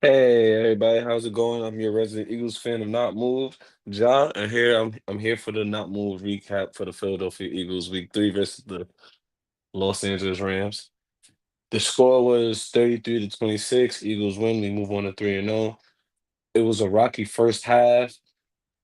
Hey everybody, how's it going? I'm your resident Eagles fan of Not Moved, John, and I'm here for the Not Moved recap for the Philadelphia Eagles Week 3 versus the Los Angeles Rams. The score was 33 to 26. Eagles win. We move on to 3-0. It was a rocky first half,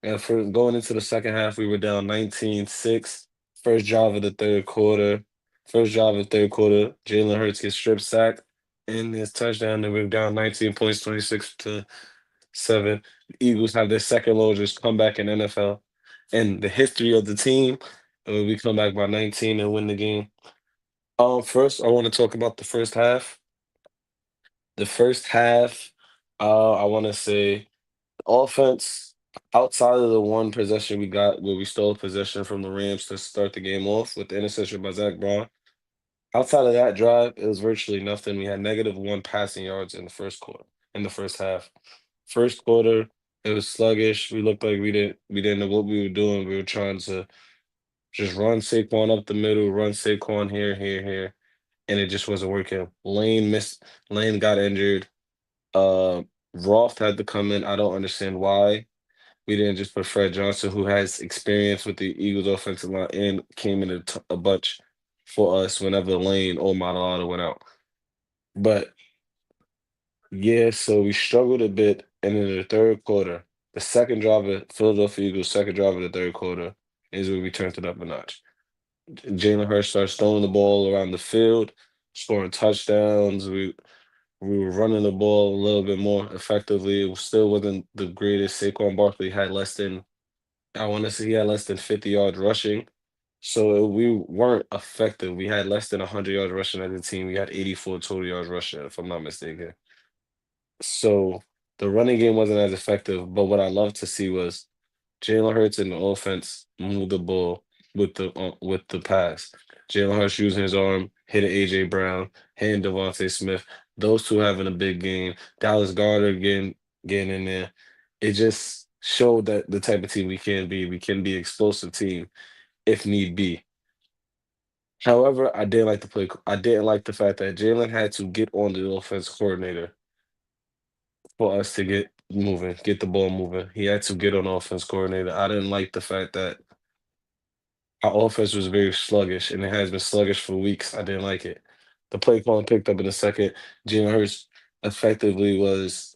and for going into the second half, we were down 19-6. First drive of the third quarter. First drive of the third quarter, Jalen Hurts gets strip sacked and his touchdown, and we're down 19 points, 26-7. The Eagles have their second largest comeback in NFL in the history of the team. And we come back by 19 and win the game. First, I want to talk about the first half. The first half, I want to say offense, outside of the one possession we got where we stole possession from the Rams to start the game off with the interception by Zach Braun. Outside of that drive, it was virtually nothing. We had -1 passing yards in the first quarter, in the first half. First quarter, it was sluggish. We looked like we didn't know what we were doing. We were trying to just run Saquon up the middle, run Saquon here, here, here, and it just wasn't working. Lane got injured. Uh Roth had to come in. I don't understand why. We didn't just put Fred Johnson, who has experience with the Eagles offensive line, and came in a bunch for us whenever Lane or Matalata went out. But yeah, so we struggled a bit, and in the third quarter, the second drive of Philadelphia Eagles' second drive of the third quarter is where we turned it up a notch. Jalen Hurts starts throwing the ball around the field, scoring touchdowns. We were running the ball a little bit more effectively. It still wasn't the greatest. Saquon Barkley had less than I want to say he had less than 50 yards rushing. So we weren't effective. We had less than 100 yards rushing as a team. We had 84 total yards rushing, if I'm not mistaken. So the running game wasn't as effective. But what I love to see was Jalen Hurts in the offense move the ball with the pass. Jalen Hurts using his arm, hitting AJ Brown, hitting Devontae Smith. Those two having a big game. Dallas Goedert getting in there. It just showed that the type of team we can be. We can be explosive team if need be. However, I didn't like the play. I didn't like the fact that Jalen had to get on the offense coordinator for us to get moving, get the ball moving. He had to get on offense coordinator. I didn't like the fact that our offense was very sluggish, and it has been sluggish for weeks. I didn't like it. The play calling picked up in a second. Jalen Hurts effectively was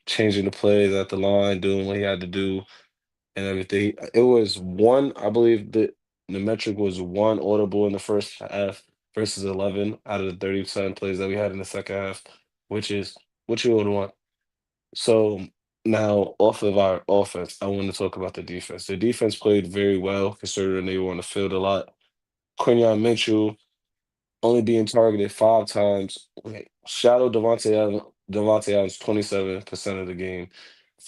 changing the plays at the line, doing what he had to do, and everything. It was one, I believe the metric was one audible in the first half versus 11 out of the 37 plays that we had in the second half, which is what you would want. So now, off of our offense, I want to talk about the defense. The defense played very well considering they were on the field a lot. Quinyon Mitchell only being targeted 5 times. Okay, shadow Devontae Adams 27% of the game,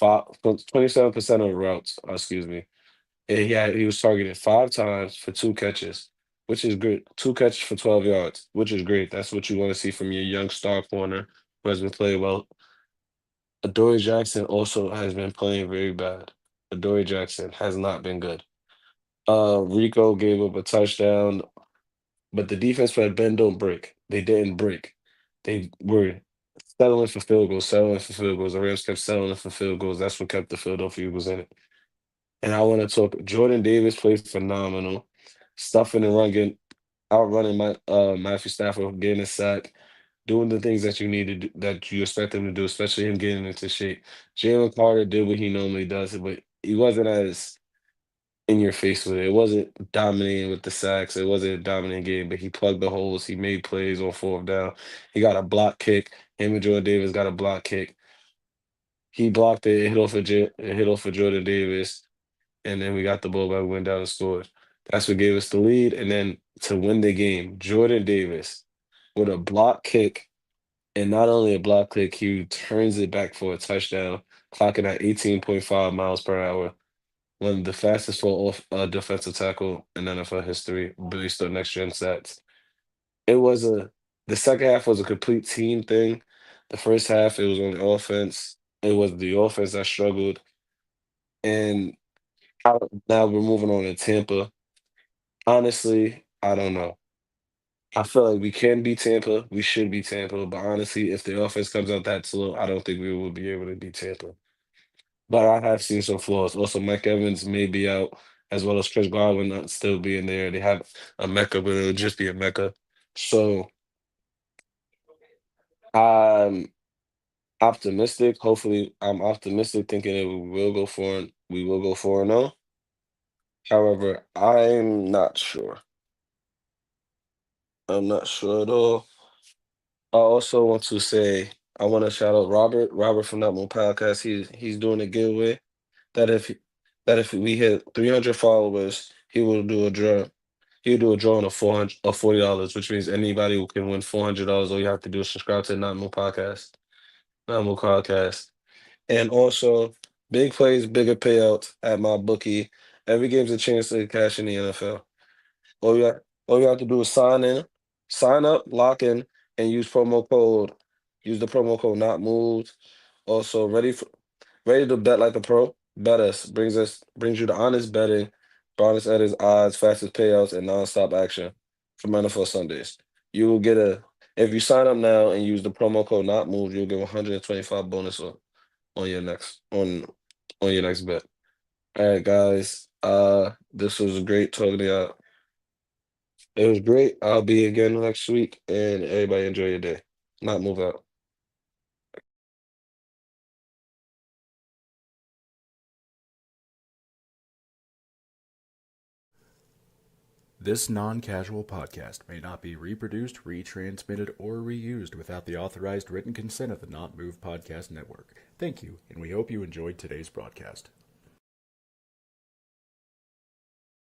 27% of the routes. Excuse me. And he was targeted 5 times for 2 catches, which is great. 2 catches for 12 yards, which is great. That's what you want to see from your young star corner who has been playing well. Adoree Jackson also has been playing very bad. Adoree Jackson has not been good. Rico gave up a touchdown, but the defense played bend don't break. They didn't break. They were settling for field goals, settling for field goals. The Rams kept settling for field goals. That's what kept the Philadelphia Eagles in it. And I want to talk. Jordan Davis played phenomenal, stuffing and running, outrunning Matthew Stafford, getting a sack, doing the things that you need to do, that you expect him to do, especially him getting into shape. Jalen Carter did what he normally does, but he wasn't as in your face with it. It wasn't dominating with the sacks. It wasn't a dominant game, but he plugged the holes. He made plays on fourth down. He got a block kick. Him and Jordan Davis got a block kick. He blocked it. It hit off of Jordan Davis, and then we got the ball back, went down and scored. That's what gave us the lead. And then to win the game, Jordan Davis with a block kick, and not only a block kick, he turns it back for a touchdown, clocking at 18.5 miles per hour. One of the fastest for off defensive tackle in NFL history, based on next gen stats. It was a The second half was a complete team thing. The first half, it was on the offense. It was the offense that struggled. And now we're moving on to Tampa. Honestly, I don't know. I feel like we can beat Tampa. We should beat Tampa. But honestly, if the offense comes out that slow, I don't think we will be able to beat Tampa. But I have seen some flaws. Also, Mike Evans may be out, as well as Chris Godwin not still being there. They have a Mecca, but it'll just be a Mecca. So I'm optimistic. Hopefully, I'm optimistic, thinking that we will go 4-0. However, I'm not sure. I'm not sure at all. I also want to say I want to shout out Robert. Robert from That Moon Podcast. He's doing a giveaway that if we hit 300 followers, he will do a draw. He'll do a drawing of 400 of $40, which means anybody who can win $400. All you have to do is subscribe to the Not Moon Podcast. Not Moon Podcast. And also, big plays, bigger payouts at my bookie. Every game's a chance to cash in the NFL. All you have to do is sign up, lock in, and use the promo code not moved. Also, ready to bet like a pro. Bet brings you the honest betting, bonus edits, odds, fastest payouts, and nonstop action from NFL Sundays. You will get a If you sign up now and use the promo code not moved, you'll get 125 bonus on your next bet. All right, guys. This was great talking to y'all. It was great. I'll be again next week, and everybody enjoy your day. Not move out. This non casual podcast may not be reproduced, retransmitted, or reused without the authorized written consent of the Not Move Podcast Network. Thank you, and we hope you enjoyed today's broadcast.